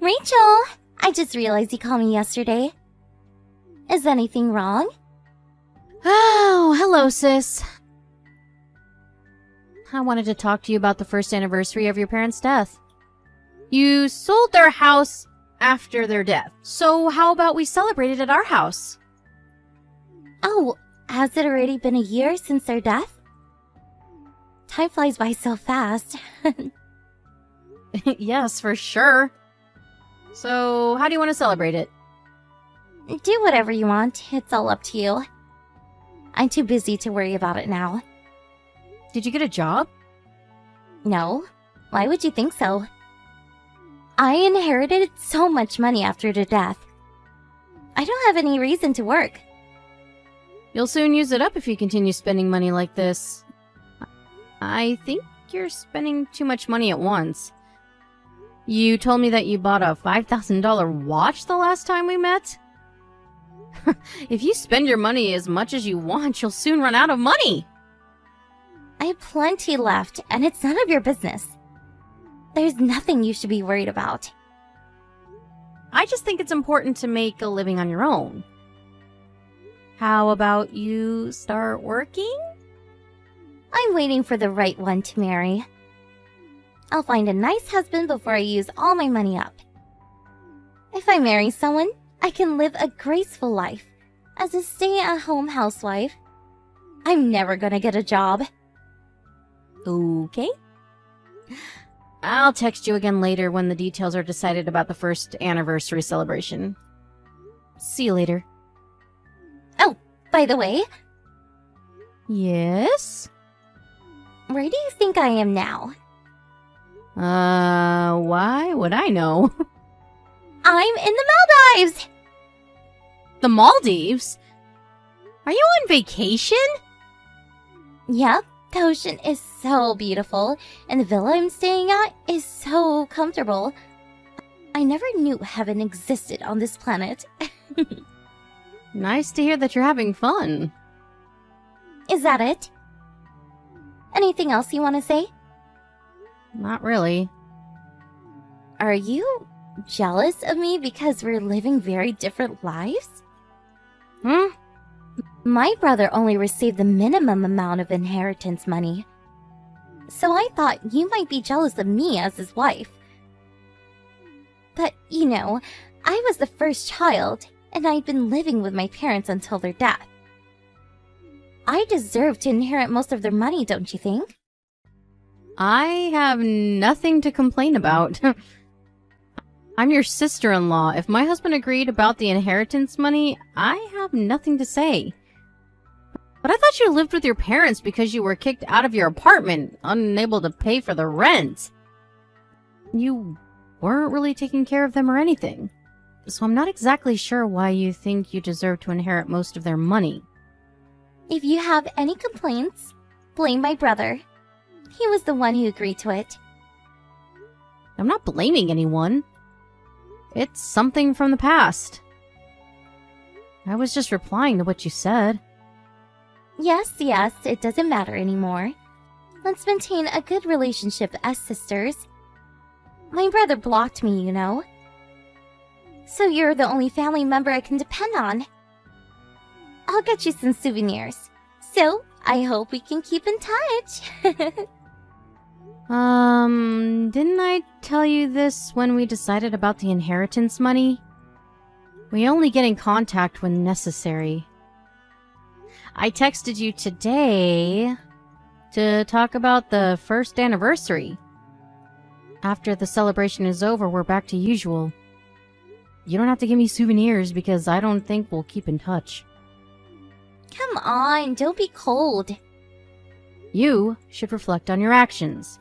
Rachel! I just realized you called me yesterday. Is anything wrong? Oh, hello, sis. I wanted to talk to you about the first anniversary of your parents' death. You sold their house after their death, so how about we celebrate it at our house? Oh, has it already been a year since their death? Time flies by so fast. Yes, for sure. So, how do you want to celebrate it? Do whatever you want. It's all up to you. I'm too busy to worry about it now. Did you get a job? No. Why would you think so? I inherited so much money after their death. I don't have any reason to work. You'll soon use it up if you continue spending money like this. I think you're spending too much money at once. You told me that you bought a $5,000 watch the last time we met? If you spend your money as much as you want, you'll soon run out of money! I have plenty left, and it's none of your business. There's nothing you should be worried about. I just think it's important to make a living on your own. How about you start working? I'm waiting for the right one to marry. I'll find a nice husband before I use all my money up. If I marry someone, I can live a graceful life as a stay-at-home housewife. I'm never gonna get a job. Okay. I'll text you again later when the details are decided about the first anniversary celebration. See you later. Oh, by the way, Yes? where do you think I am now? Why would I know? I'm in the Maldives! The Maldives? Are you on vacation? Yep, the ocean is so beautiful, and the villa I'm staying at is so comfortable. I never knew heaven existed on this planet. Nice to hear that you're having fun. Is that it? Anything else you want to say? Not really. Are you jealous of me because we're living very different lives? Hmm? My brother only received the minimum amount of inheritance money. So I thought you might be jealous of me as his wife. But, you know, I was the first child, and I'd been living with my parents until their death. I deserve to inherit most of their money, don't you think? I have nothing to complain about. I'm your sister-in-law. If my husband agreed about the inheritance money, I have nothing to say. But I thought you lived with your parents because you were kicked out of your apartment, unable to pay for the rent. You weren't really taking care of them or anything. So I'm not exactly sure why you think you deserve to inherit most of their money. If you have any complaints, blame my brother. He was the one who agreed to it. I'm not blaming anyone. It's something from the past. I was just replying to what you said. Yes, it doesn't matter anymore. Let's maintain a good relationship as sisters. My brother blocked me, you know. So you're the only family member I can depend on. I'll get you some souvenirs. So, I hope we can keep in touch. Didn't I tell you this when we decided about the inheritance money? We only get in contact when necessary. I texted you today to talk about the first anniversary. After the celebration is over, we're back to usual. You don't have to give me souvenirs because I don't think we'll keep in touch. Come on, don't be cold. You should reflect on your actions.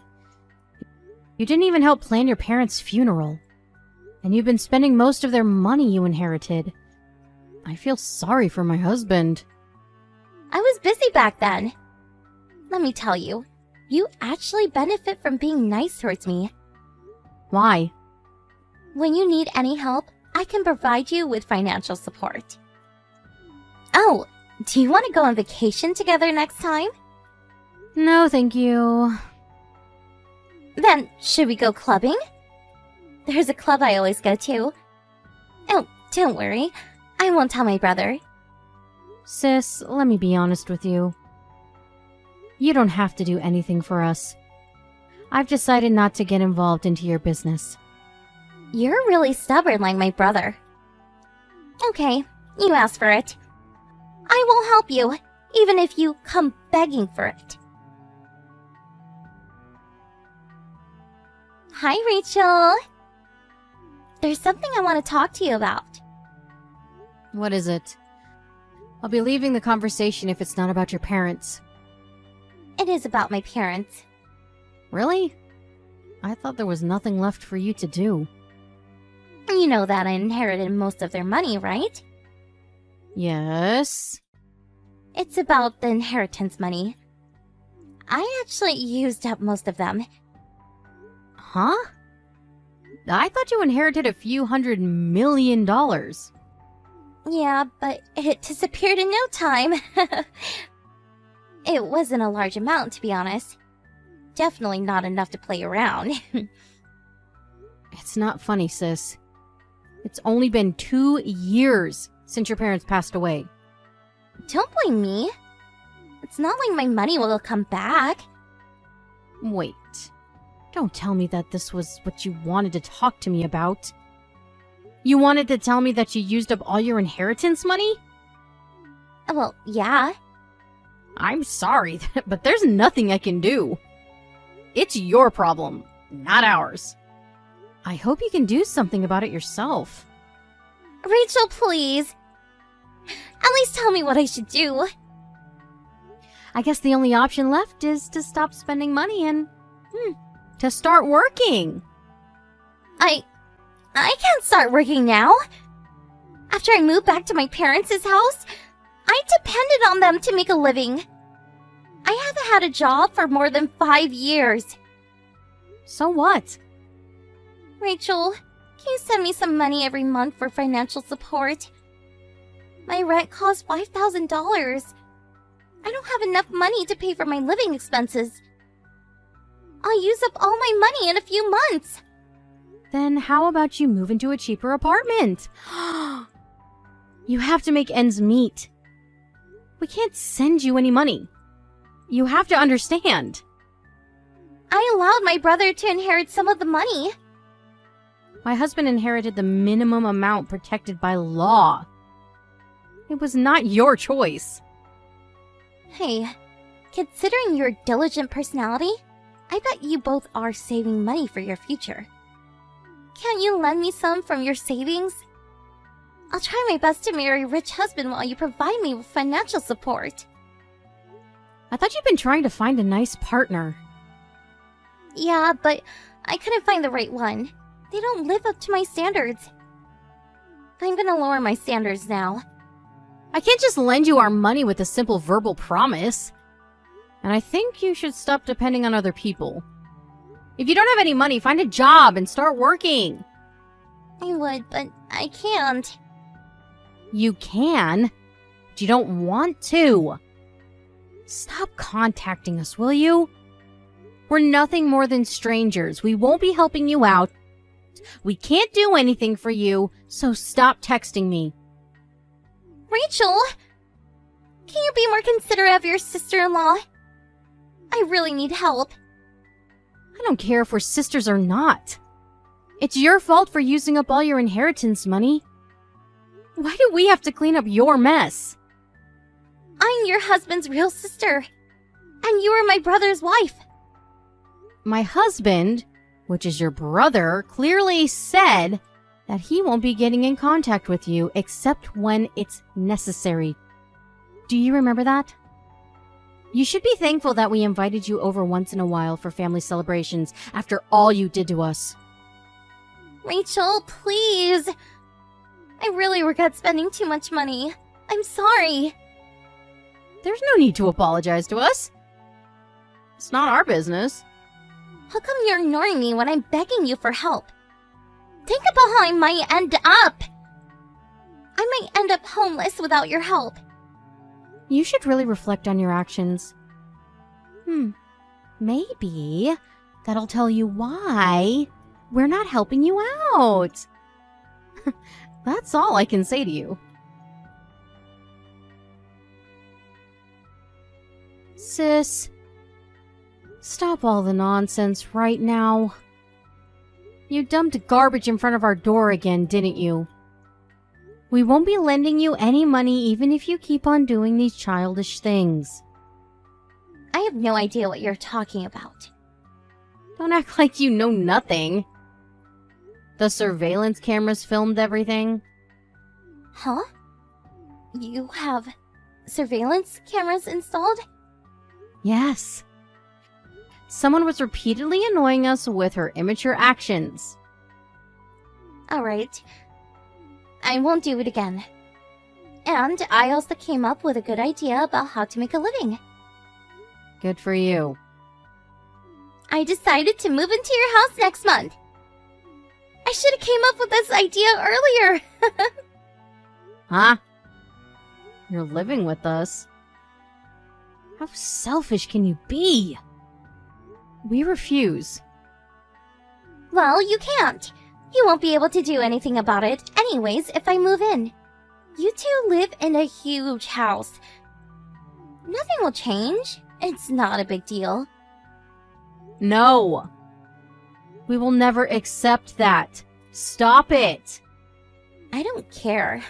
You didn't even help plan your parents' funeral. And you've been spending most of their money you inherited. I feel sorry for my husband. I was busy back then. Let me tell you, you actually benefit from being nice towards me. Why? When you need any help, I can provide you with financial support. Oh, do you want to go on vacation together next time? No, thank you. Then, should we go clubbing? There's a club I always go to. Oh, don't worry. I won't tell my brother. Sis, let me be honest with you. You don't have to do anything for us. I've decided not to get involved into your business. You're really stubborn like my brother. Okay, you asked for it. I will help you, even if you come begging for it. Hi, Rachel. There's something I want to talk to you about. What is it? I'll be leaving the conversation if it's not about your parents. It is about my parents. Really? I thought there was nothing left for you to do. You know that I inherited most of their money, right? Yes. It's about the inheritance money. I actually used up most of them. Huh? I thought you inherited a few $100 million. Yeah, but it disappeared in no time. It wasn't a large amount, to be honest. Definitely not enough to play around. It's not funny, sis. It's only been 2 years since your parents passed away. Don't blame me. It's not like my money will come back. Wait. Don't tell me that this was what you wanted to talk to me about. You wanted to tell me that you used up all your inheritance money? Well, yeah. I'm sorry, but there's nothing I can do. It's your problem, not ours. I hope you can do something about it yourself. Rachel, please. At least tell me what I should do. I guess the only option left is to stop spending money and, to start working. I can't start working now. After I moved back to my parents' house, I depended on them to make a living. I haven't had a job for more than 5 years. So what? Rachel, can you send me some money every month for financial support? My rent costs $5,000. I don't have enough money to pay for my living expenses. I'll use up all my money in a few months. Then how about you move into a cheaper apartment? You have to make ends meet. We can't send you any money. You have to understand. I allowed my brother to inherit some of the money. My husband inherited the minimum amount protected by law. It was not your choice. Hey, considering your diligent personality, I bet you both are saving money for your future. Can't you lend me some from your savings? I'll try my best to marry a rich husband while you provide me with financial support. I thought you'd been trying to find a nice partner. Yeah, but I couldn't find the right one. They don't live up to my standards. I'm gonna lower my standards now. I can't just lend you our money with a simple verbal promise. And I think you should stop depending on other people. If you don't have any money, find a job and start working. I would, but I can't. You can, but you don't want to. Stop contacting us, will you? We're nothing more than strangers. We won't be helping you out. We can't do anything for you, so stop texting me. Rachel! Can you be more considerate of your sister-in-law? I really need help. I don't care if we're sisters or not. It's your fault for using up all your inheritance money. Why do we have to clean up your mess? I'm your husband's real sister. And you are my brother's wife. My husband, which is your brother, clearly said that he won't be getting in contact with you except when it's necessary. Do you remember that? You should be thankful that we invited you over once in a while for family celebrations after all you did to us. Rachel, please. I really regret spending too much money. I'm sorry. There's no need to apologize to us. It's not our business. How come you're ignoring me when I'm begging you for help? Think about how I might end up. I might end up homeless without your help. You should really reflect on your actions. Maybe that'll tell you why we're not helping you out. That's all I can say to you. Sis, stop all the nonsense right now. You dumped garbage in front of our door again, didn't you? We won't be lending you any money even if you keep on doing these childish things. I have no idea what you're talking about. Don't act like you know nothing. The surveillance cameras filmed everything. Huh? You have surveillance cameras installed? Yes. Someone was repeatedly annoying us with her immature actions. Alright. I won't do it again. And I also came up with a good idea about how to make a living. Good for you. I decided to move into your house next month. I should have came up with this idea earlier. Huh? You're living with us? How selfish can you be? We refuse. Well, you can't. You won't be able to do anything about it anyways if I move in. You two live in a huge house. Nothing will change. It's not a big deal. No. We will never accept that. Stop it. I don't care.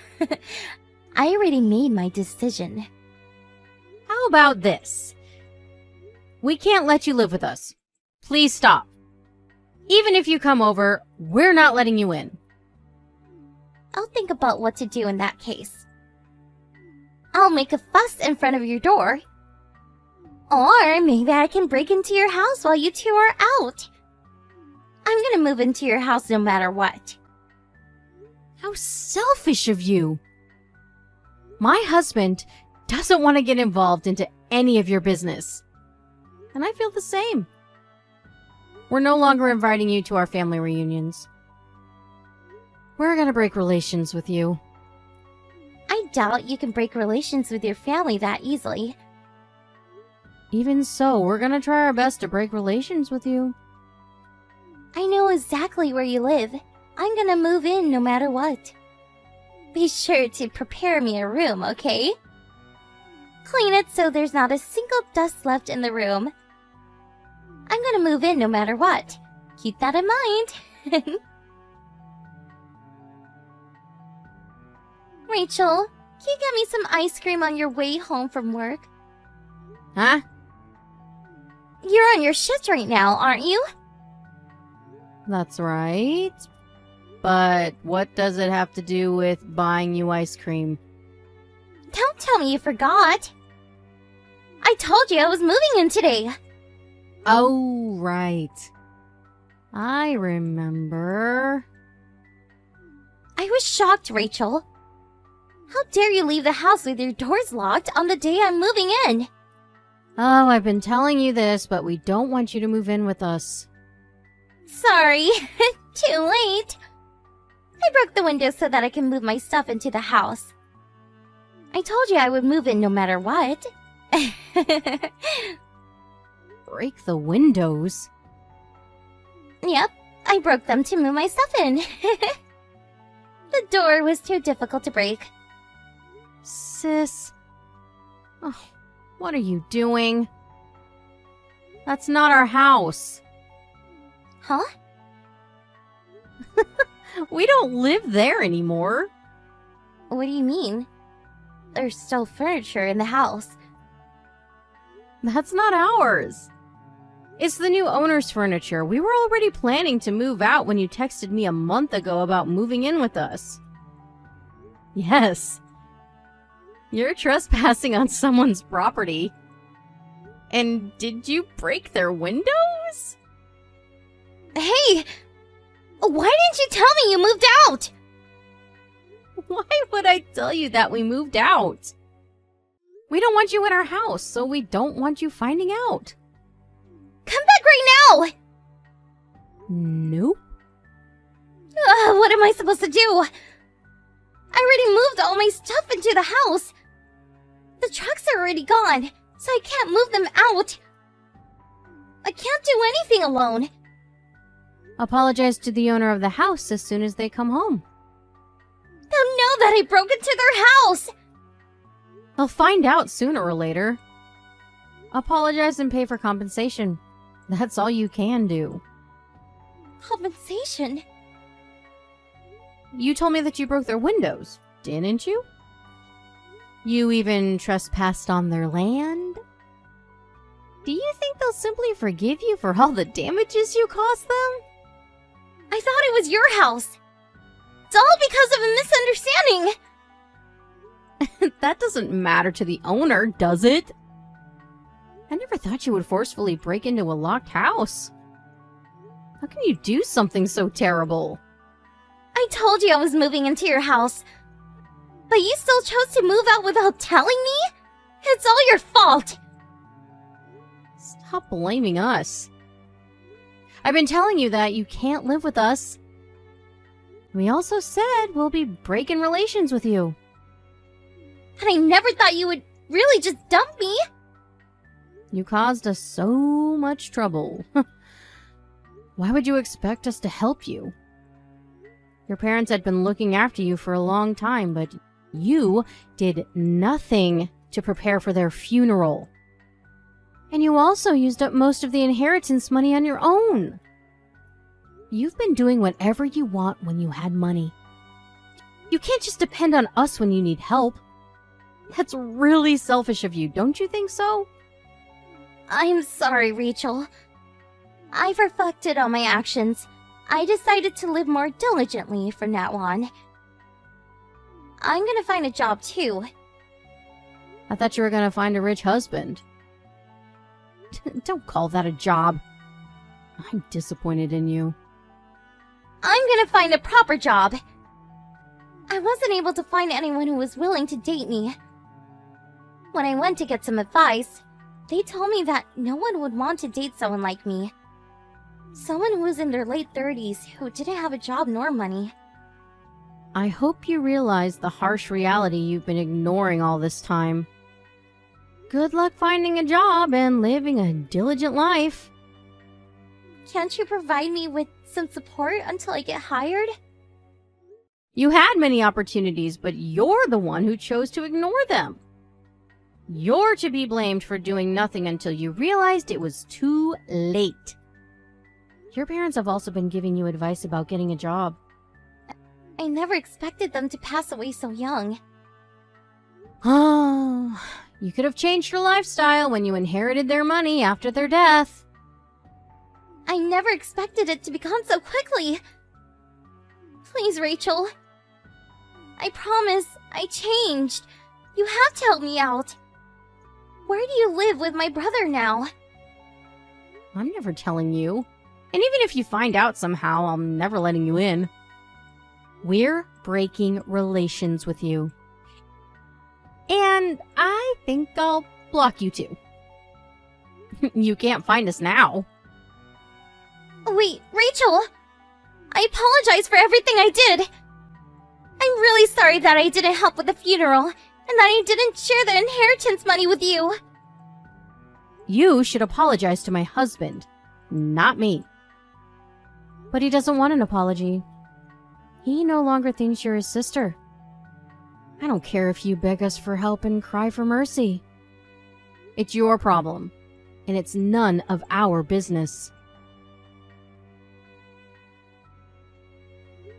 I already made my decision. How about this? We can't let you live with us. Please stop. Even if you come over, we're not letting you in. I'll think about what to do in that case. I'll make a fuss in front of your door. Or maybe I can break into your house while you two are out. I'm gonna move into your house no matter what. How selfish of you. My husband doesn't want to get involved into any of your business. And I feel the same. We're no longer inviting you to our family reunions. We're gonna break relations with you. I doubt you can break relations with your family that easily. Even so, we're gonna try our best to break relations with you. I know exactly where you live. I'm gonna move in no matter what. Be sure to prepare me a room, okay? Clean it so there's not a single dust left in the room. I'm gonna move in no matter what. Keep that in mind. Rachel, can you get me some ice cream on your way home from work? Huh? You're on your shift right now, aren't you? That's right. But what does it have to do with buying you ice cream? Don't tell me you forgot. I told you I was moving in today. Oh, right. I remember. I was shocked, Rachel. How dare you leave the house with your doors locked on the day I'm moving in? Oh, I've been telling you this, but we don't want you to move in with us. Sorry, too late. I broke the window so that I can move my stuff into the house. I told you I would move in no matter what. Break the windows? Yep, I broke them to move my stuff in. The door was too difficult to break. Sis. Oh, what are you doing? That's not our house. Huh? We don't live there anymore. What do you mean? There's still furniture in the house. That's not ours. It's the new owner's furniture. We were already planning to move out when you texted me a month ago about moving in with us. Yes. You're trespassing on someone's property. And did you break their windows? Hey! Why didn't you tell me you moved out? Why would I tell you that we moved out? We don't want you in our house, so we don't want you finding out. Come back right now! Nope. What am I supposed to do? I already moved all my stuff into the house. The trucks are already gone, so I can't move them out. I can't do anything alone. Apologize to the owner of the house as soon as they come home. They'll know that I broke into their house! They'll find out sooner or later. Apologize and pay for compensation. That's all you can do. Compensation? You told me that you broke their windows, didn't you? You even trespassed on their land? Do you think they'll simply forgive you for all the damages you caused them? I thought it was your house. It's all because of a misunderstanding. That doesn't matter to the owner, does it? I never thought you would forcefully break into a locked house. How can you do something so terrible? I told you I was moving into your house. But you still chose to move out without telling me? It's all your fault. Stop blaming us. I've been telling you that you can't live with us. We also said we'll be breaking relations with you. And I never thought you would really just dump me. You caused us so much trouble. Why would you expect us to help you? Your parents had been looking after you for a long time, but you did nothing to prepare for their funeral. And you also used up most of the inheritance money on your own. You've been doing whatever you want when you had money. You can't just depend on us when you need help. That's really selfish of you, don't you think so? I'm sorry, Rachel. I've reflected on my actions. I decided to live more diligently from now on. I'm gonna find a job too. I thought you were gonna find a rich husband. Don't call that a job. I'm disappointed in you. I'm gonna find a proper job. I wasn't able to find anyone who was willing to date me. When I went to get some advice, they told me that no one would want to date someone like me. Someone who was in their late 30s who didn't have a job nor money. I hope you realize the harsh reality you've been ignoring all this time. Good luck finding a job and living a diligent life. Can't you provide me with some support until I get hired? You had many opportunities, but you're the one who chose to ignore them. You're to be blamed for doing nothing until you realized it was too late. Your parents have also been giving you advice about getting a job. I never expected them to pass away so young. Oh, you could have changed your lifestyle when you inherited their money after their death. I never expected it to become so quickly. Please, Rachel. I promise, I changed. You have to help me out. Where do you live with my brother now? I'm never telling you. And even if you find out somehow, I'm never letting you in. We're breaking relations with you. And I think I'll block you too. You can't find us now. Wait, Rachel! I apologize for everything I did. I'm really sorry that I didn't help with the funeral, and that I didn't share the inheritance money with you. You should apologize to my husband, not me. But he doesn't want an apology. He no longer thinks you're his sister. I don't care if you beg us for help and cry for mercy. It's your problem, and it's none of our business.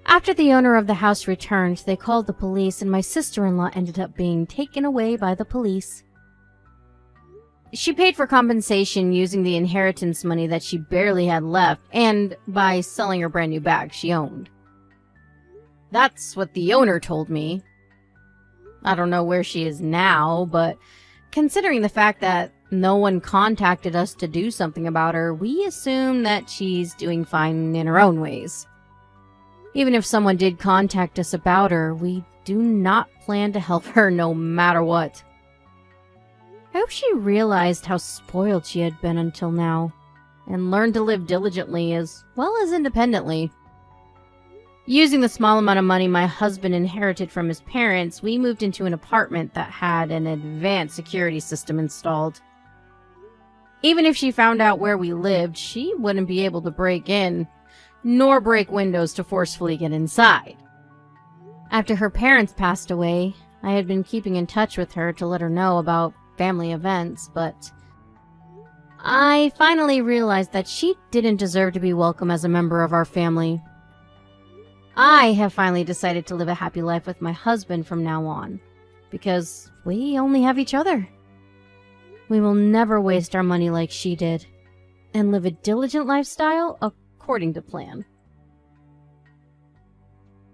After the owner of the house returned, they called the police, and my sister-in-law ended up being taken away by the police. She paid for compensation using the inheritance money that she barely had left, and by selling her brand new bag she owned. That's what the owner told me. I don't know where she is now, but considering the fact that no one contacted us to do something about her, we assume that she's doing fine in her own ways. Even if someone did contact us about her, we do not plan to help her no matter what. I hope she realized how spoiled she had been until now, and learned to live diligently as well as independently. Using the small amount of money my husband inherited from his parents, we moved into an apartment that had an advanced security system installed. Even if she found out where we lived, she wouldn't be able to break in. nor break windows to forcefully get inside. After her parents passed away, I had been keeping in touch with her to let her know about family events, but I finally realized that she didn't deserve to be welcome as a member of our family. I have finally decided to live a happy life with my husband from now on, because we only have each other. We will never waste our money like she did, and live a diligent lifestyle according to plan.